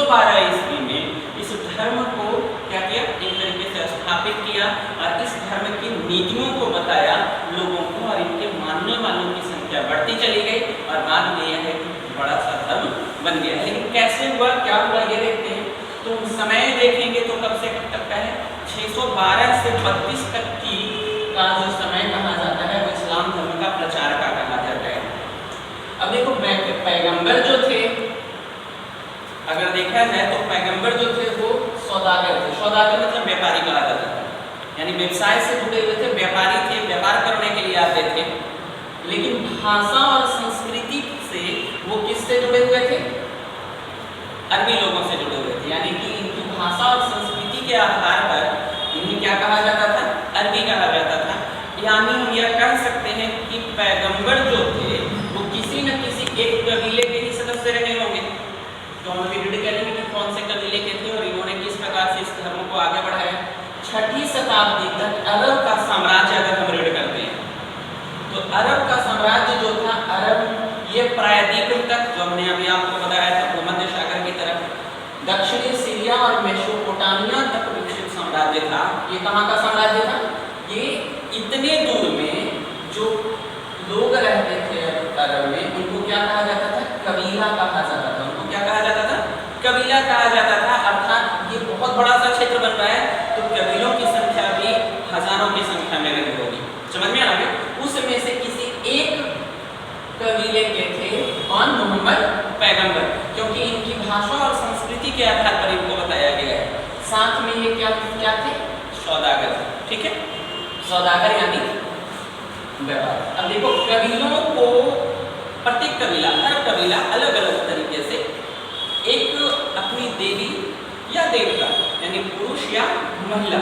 612 ईस्वी में इस धर्म को क्या किया, एक तरीके से स्थापित किया और इस धर्म की नीतियों को बताया लोगों को, और इनके मानने वालों की संख्या बढ़ती चली गई और बाद में यह है कि बड़ा सा धर्म बन गया। लेकिन कैसे हुआ, क्या हुआ, ये देखते हैं। तो समय देखेंगे तो कब से कब तक का है, 612 से 32 तक की का जो समय कहा जाता है वो इस्लाम धर्म का प्रचार का कहा जाता है। अब देखो पैगंबर जो थे, अगर देखा जाए तो पैगंबर जो थे वो सौदागर थे। सौदागर मतलब व्यापारी कहा जाता था, यानी व्यवसाय से जुड़े हुए थे, व्यापारी थे, व्यापार करने के लिए आते थे। लेकिन भाषा और संस्कृति से वो किससे जुड़े हुए थे, अरबी लोगों से जुड़े हुए थे, यानी कि इनकी भाषा और संस्कृति के आधार पर इन्हें क्या कहा जाता था, अरबी कहा जाता था। यानी हम यह कह सकते हैं कि पैगंबर जो थे वो किसी न किसी एक कबीले के ही सदस्य रहे होंगे। तो हम अभी रीड करेंगे कि कौन से कबीले के थे और इन्होंने किस प्रकार से इस धर्म को आगे बढ़ाया। 6ठी शताब्दी तक अरब का साम्राज्य अगर हम रीड करते हैं तो अरब का साम्राज्य जो था, अरब ये प्रायद्वीप तक, जो हमने अभी आपको बताया था भूमध्य सागर की तरफ, दक्षिणी सीरिया और मेसोपोटामिया तक विकसित साम्राज्य था। ये कहाँ का साम्राज्य था, ये इतने दूर में जो लोग रहते थे अरब में, उनको क्या कहा जाता था, कबीला कहा जाता था। उनको क्या कहा जाता था, कबीला कहा जाता था। अर्थात ये बहुत बड़ा सा क्षेत्र बन रहा है तो कबीलों की संख्या भी हजारों की संख्या में रही होगी। समझ में आ गया। उसमें से किसी एक कबीले के थे कौन, मोहम्मद पैगंबर, क्योंकि इनकी भाषा और संस्कृति के आधार पर इनको बताया गया है। साथ में ये क्या थे, सौदागर। ठीक है, सौदागर यानी व्यापार। अब देखो कबीलों को, प्रत्येक कबीला, हर कबीला अलग अलग तरीके से एक अपनी देवी या देवता यानी पुरुष या महिला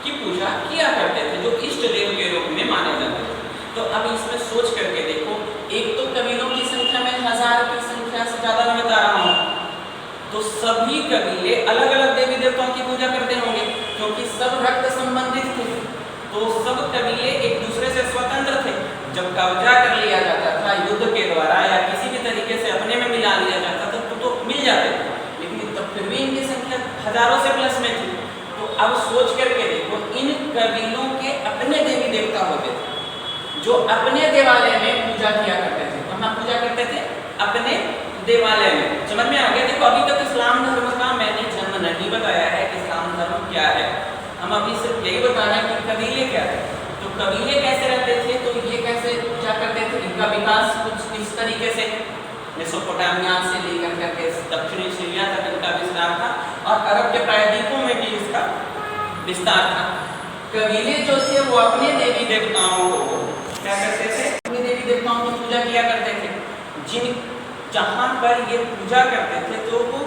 की पूजा किया करते थे, जो इष्ट देव के रूप में माने जाते थे। तो अब इसमें सोच करके देखो, एक तो कबीलों की संख्या में 1000 की संख्या से ज्यादा मैं बता रहा हूँ, तो सभी कबीले अलग अलग देवी देवताओं की पूजा करते होंगे, क्योंकि सब रक्त संबंधित थे। तो सब कबीले एक दूसरे से स्वतंत्र थे। जब कब्जा कर लिया जाता था युद्ध के द्वारा या किसी भी तरीके से अपने में मिला लिया जाता था तो मिल जाते थे, लेकिन तब फिर भी इनकी संख्या हजारों से प्लस में थी। तो अब सोच करके देखो, इन कबीलों के अपने देवी देवता होते थे जो अपने देवालय में पूजा किया करते थे। कहाँ पूजा करते थे, अपने देवालय में। समझ में आ गया। देखो अभी तक इस्लाम धर्म का मैंने जन्म नहीं बताया है कि इस्लाम धर्म क्या है, हम अभी सिर्फ यही बता रहे हैं कि कबीले क्या है। तो कबीले कैसे रहते थे, तो ये कैसे पूजा करते थे, इनका विकास कुछ इस तरीके से मेसोपोटामिया से लेकर करके दक्षिणी सीरिया तक इनका विस्तार था और अरब के प्रायद्वीपों में भी इसका विस्तार था। कबीले जो थे वो अपने देवी देवताओं को क्या करते थे, अपने देवी देवताओं की पूजा किया करते थे। जहाँ पर ये पूजा करते थे तो वो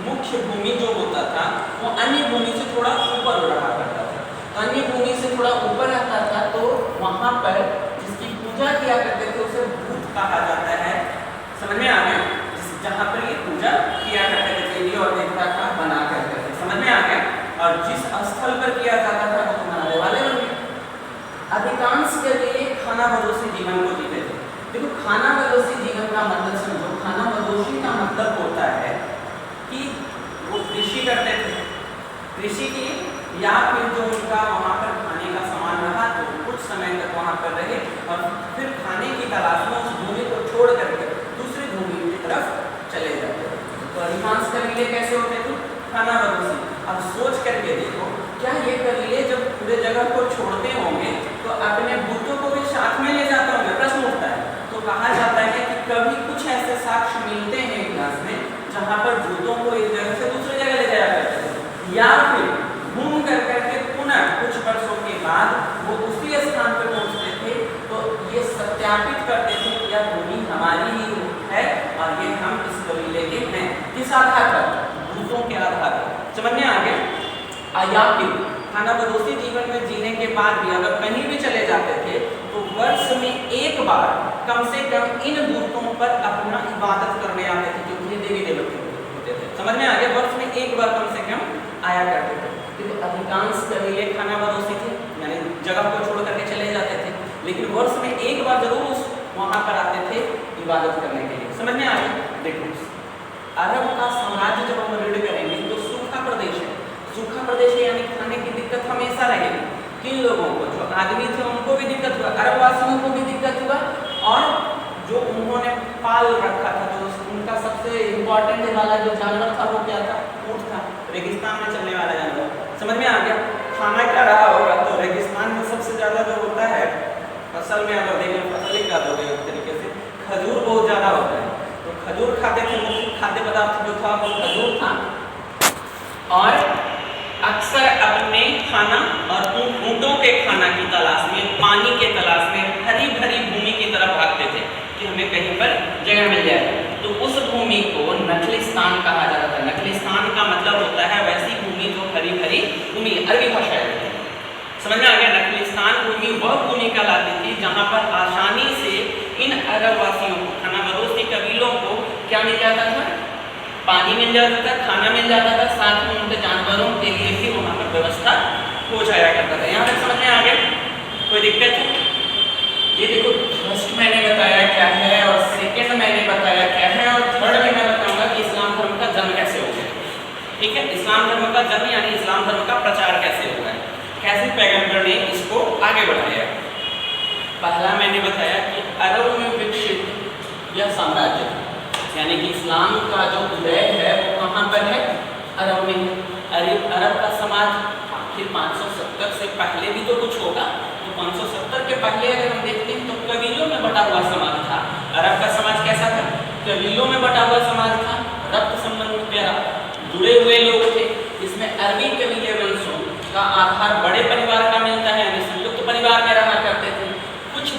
मुख्य भूमि जो होता था वो अन्य भूमि से थोड़ा ऊपर रहा करता था। तो अन्य भूमि से थोड़ा ऊपर रहता था तो वहाँ पर जिसकी पूजा किया करते थे उसे भूत कहा जाता है। समझ में आ गया। जहाँ पर ये पूजा किया करते थे देवी और देवता का बना करते थे। समझ में आ गया। और जिस स्थल पर किया जाता था वो तुम्हारे वाले बन गए। अधिकांश के लिए खाना बदोशी जीवन को जीते थे। देखो खाना बदोशी जीवन का मतलब समझो। खाना बदोशी का मतलब होता है कि वो कृषि करते थे, कृषि की या फिर जो उनका वहाँ पर खाने का सामान रहा तो कुछ समय तक वहाँ पर रहे और फिर खाने की तलाश में उस भूमि को छोड़ करके दूसरी भूमि की तरफ चले जाते थे। तो अधिकांश कबीले कैसे होते थे, खाना बदोशी। अब सोच करके देखो, क्या ये कबीले जब पूरे जगह को छोड़ते होंगे तो अपने भूतों को भी साथ में ले जाते होंगे? प्रश्न उठता है। तो कहा जाता है कि कभी कुछ ऐसे साक्ष्य मिलते हैं इतिहास में जहाँ पर भूतों को एक जगह से दूसरी जगह ले जाया करते थे या फिर घूम कर करके पुनः कुछ वर्षों के बाद वो उसी स्थान पर पहुँचते थे तो ये सत्यापित करते थे कि यह भूमि हमारी ही है और ये हम इस कबीले के हैं। किस आधार पर? भूतों के आधार पर। समझ में आ गया। या फिर खाना बदोशी जीवन में जीने के बाद भी अगर कहीं भी चले जाते थे तो वर्ष में एक बार कम से कम इन भूतों पर अपना इबादत करने आते थे, क्योंकि देवी देवता होते थे। समझ में आ गया। वर्ष में एक बार कम से कम आया करते थे। तो अधिकांश कबीले खाना बदोशी थे, यानी जगह को छोड़ करके चले जाते थे, लेकिन वर्ष में एक बार जरूर उस वहाँ पर आते थे इबादत करने के लिए। समझ में आ गया। देखो अरब का साम्राज्य जब हम रीड करेंगे तो सूखा प्रदेश है, सूखा प्रदेश है यानी खाने की दिक्कत हमेशा रहेगी। किन लोगों को, जो आदमी थे उनको भी दिक्कत हुआ, अरब वासियों को भी दिक्कत हुआ, और जो उन्होंने पाल रखा था, जो उनका सबसे इम्पोर्टेंट वाला जो जानवर था वो क्या था, ऊँट था, रेगिस्तान में चलने वाला जानवर। समझ में आ गया? खाना क्या रहा होगा? तो रेगिस्तान में सबसे ज़्यादा जो होता है फसल में, अगर देखें फसल ही कर दोगे एक तरीके से, खजूर बहुत ज़्यादा होता है। तो खजूर खाते थे, मुख्य खाद्य पदार्थ जो था वो खजूर था, और अक्सर अपने खाना और ऊँटों के खाना की तलाश में, पानी के तलाश में हरी भरी भूमि की तरफ भागते थे कि हमें कहीं पर जगह मिल जाए। तो उस भूमि को नखलिस्तान कहा जाता था। नखलिस्तान का मतलब होता है वैसी भूमि जो हरी भरी भूमि, अरबी भाषा है। समझ में आ गया? नखलिस्तान भूमि वह भूमि कहलाती थी जहाँ पर आसानी से इन अरब वासियों को, खाना बदोशी कबीलों को क्या मिल जाता था, पानी मिल जाता था, खाना मिल जाता था, साथ में उनके जानवरों के लिए भी वहाँ पर व्यवस्था हो जाया करता था। यहाँ तक समझ में आ गया? कोई दिक्कत है? ये देखो, फर्स्ट मैंने बताया क्या है, और सेकंड मैंने बताया क्या है, और थर्ड में मैं बताऊंगा कि इस्लाम धर्म का जन्म कैसे हो गया। ठीक है? इस्लाम धर्म का जन्म यानी इस्लाम धर्म का प्रचार कैसे हुआ है, कैसे पैगंबर ने इसको आगे बढ़ाया। पहला मैंने बताया कि अरब में विकसित यह साम्राज्य, यानी कि इस्लाम का जो उदय है वो कहाँ पर है, अरब में। अरब का समाज आखिर 570 से पहले भी तो कुछ होगा, तो 570 के पहले अगर हम देखते हैं तो कबीलों में बटा हुआ समाज था। अरब का समाज कैसा था? कबीलों में बटा हुआ समाज था, रक्त संबंध द्वारा जुड़े हुए लोग थे। इसमें अरबी कबीले वंशों का आधार बड़े परिवार का मिलता है, यानी संयुक्त परिवार में रहा करते थे। कुछ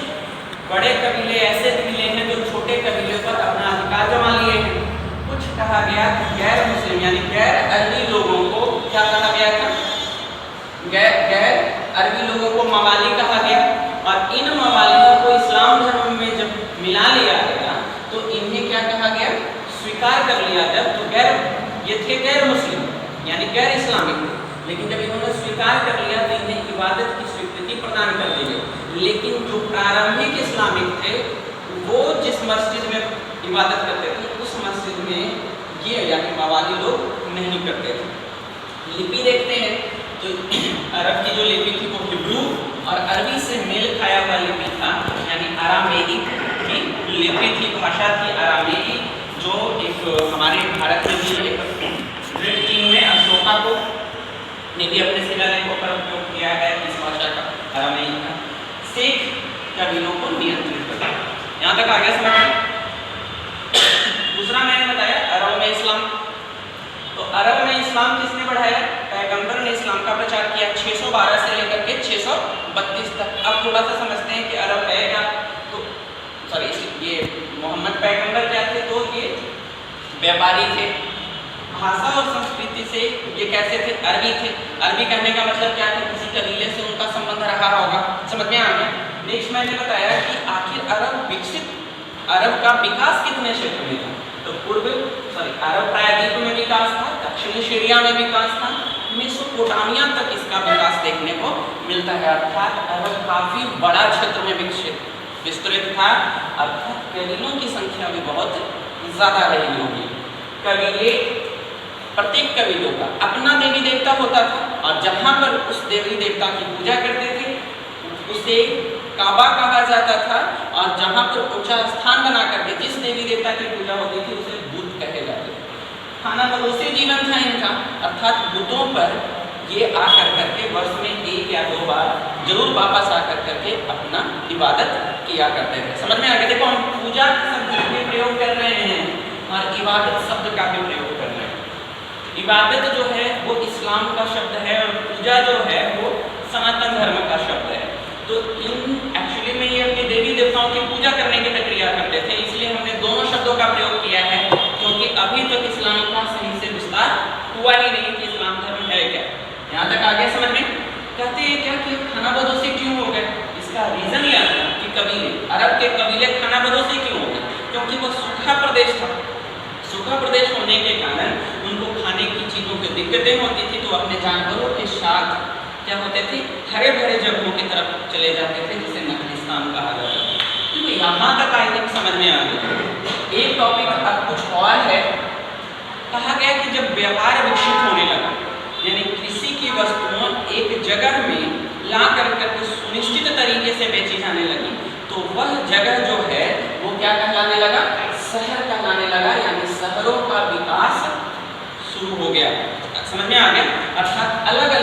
बड़े कबीले ऐसे कबीले हैं जो छोटे कबीले पर अपना अधिकार जमा लिए हैं। कुछ कहा गया गैर मुस्लिम यानी गैर अरबी लोगों को क्या कहा गया था, गैर अरबी लोगों को मवाली कहा गया, और इन मवालियों को इस्लाम धर्म में जब मिला लिया गया तो इन्हें क्या कहा गया, स्वीकार कर लिया गया। तो ये थे गैर मुस्लिम यानी गैर इस्लामिक, लेकिन जब इन्होंने स्वीकार कर लिया तो इन्हें इबादत की स्वीकृति प्रदान कर दी गई। लेकिन जो प्रारंभिक इस्लामिक थे वो जिस मस्जिद में इबादत करते थे उस मस्जिद में ये यानी मवाली लोग नहीं करते थे। लिपि देखते हैं तो अरब की जो लिपि थी वो हिब्रू और अरबी से मेल खाया हुआ लिपि था, यानी अरामेइक की लिपि थी, भाषा थी अरामेई, जो एक हमारे भारत में भी एक ग्रेट किंग में अशोका को ने भी अपने शिलालेखों पर उपयोग किया है इस भाषा का, अरामेई का। सिख कबीलों को नियंत्रित करता है। यहाँ तक आ गया समझ में? दूसरा मैंने बताया अरब में इस्लाम। तो अरब में इस्लाम किसने बढ़ाया? पैगंबर ने इस्लाम का प्रचार किया 612 से लेकर के 632 तक। अब थोड़ा सा समझते हैं कि अरब है क्या। तो सॉरी, ये मोहम्मद पैगंबर क्या थे? तो ये व्यापारी थे। भाषा और संस्कृति से ये कैसे थे? अरबी थे। अरबी कहने का मतलब क्या था? किसी कबीले से उनका संबंध रहा होगा। समझ में आ गया? नेक्स्ट मैंने बताया कि आखिर अरब का विकास कितने क्षेत्र में था? तो अरब प्रायद्वीप में विकास था, दक्षिणी सीरिया में विकास था, मेसोपोटामिया तक इसका विकास देखने को मिलता है। अर्थात अरब काफी बड़ा क्षेत्र में विस्तृत था, अर्थात कबीलों की संख्या भी बहुत ज्यादा रही होगी। कबीले, प्रत्येक कबीलों का अपना देवी देवता होता था, और जहाँ पर उस देवी देवता की पूजा करते थे उसे काबा कहा जाता था, और जहाँ पर ऊंचा स्थान बना करके जिस देवी देवता की पूजा होती थी उसे बुत कहे जाते थे। खाना बदोशी जीवन था इनका, अर्थात बुतों पर ये आकर करके वर्ष में 1 या 2 बार जरूर वापस आकर करके अपना इबादत किया करते थे। समझ में आ गया? देखो, हम पूजा शब्द का प्रयोग कर रहे हैं और इबादत शब्द का भी प्रयोग कर रहे हैं। इबादत जो है वो इस्लाम का शब्द है, और पूजा जो है वो सनातन धर्म का शब्द है। तो एक्चुअली में ये अपने देवी देवताओं की पूजा करने की प्रक्रिया करते थे, इसलिए हमने दोनों शब्दों का प्रयोग किया है, क्योंकि अभी तक इस्लाम का सही से विस्तार हुआ ही नहीं कि इस्लाम धर्म है क्या। यहाँ तक आ गया समझ में? कहते हैं क्या कि खाना बदोशी क्यों हो गए? इसका रीजन यह था कि कबीले, अरब के कबीले खाना बदोशी क्यों हो गए? क्योंकि वो सूखा प्रदेश था। सूखा प्रदेश होने के कारण उनको खाने की चीज़ों की दिक्कतें होती थी, तो अपने जानवरों के साथ क्या होते थे, हरे भरे जगहों की तरफ चले जाते थे, जिसे नखलिस्तान कहा जाता था। तो यहाँ तक आई थिंक समझ में आ गया। एक टॉपिक अब कुछ और है कहा गया कि जब व्यापार विकसित होने लगा, यानी कृषि की वस्तुओं एक जगह में ला करके सुनिश्चित तरीके से बेची जाने लगी, तो वह जगह जो है वो क्या कहलाने लगा? शहर कहलाने लगा, यानी शहरों का विकास शुरू हो गया। समझ में आ गया? अर्थात अलग अलग